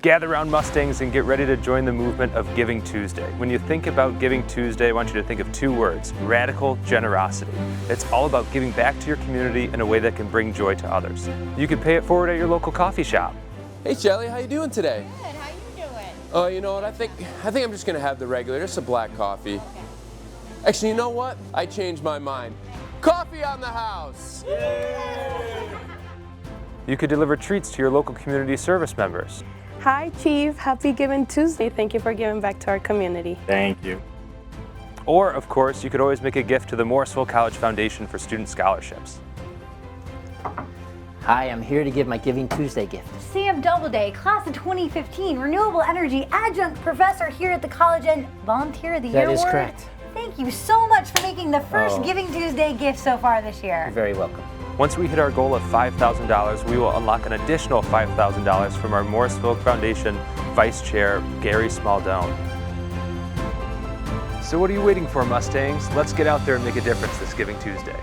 Gather around Mustangs and get ready to join the movement of Giving Tuesday. When you think about Giving Tuesday, I want you to think of two words: radical generosity. It's all about giving back to your community in a way that can bring joy to others. You can pay it forward at your local coffee shop. Hey Shelly, how you doing today? Good, how you doing? Oh, you know what, I think I'm just gonna have the regular, just a black coffee. Okay. Actually, you know what? I changed my mind. Coffee on the house! Yay! You could deliver treats to your local community service members. Hi, Chief. Happy Giving Tuesday. Thank you for giving back to our community. Thank you. Or, of course, you could always make a gift to the Morrisville College Foundation for Student Scholarships. Hi, I'm here to give my Giving Tuesday gift. Sam Doubleday, class of 2015, renewable energy adjunct professor here at the college and volunteer of the year That is award. correct. Thank you so much for making the first Oh. Giving Tuesday gift so far this year. You're very welcome. Once we hit our goal of $5,000, we will unlock an additional $5,000 from our Morrisville Foundation Vice Chair, Gary Smaldone. So what are you waiting for, Mustangs? Let's get out there and make a difference this Giving Tuesday.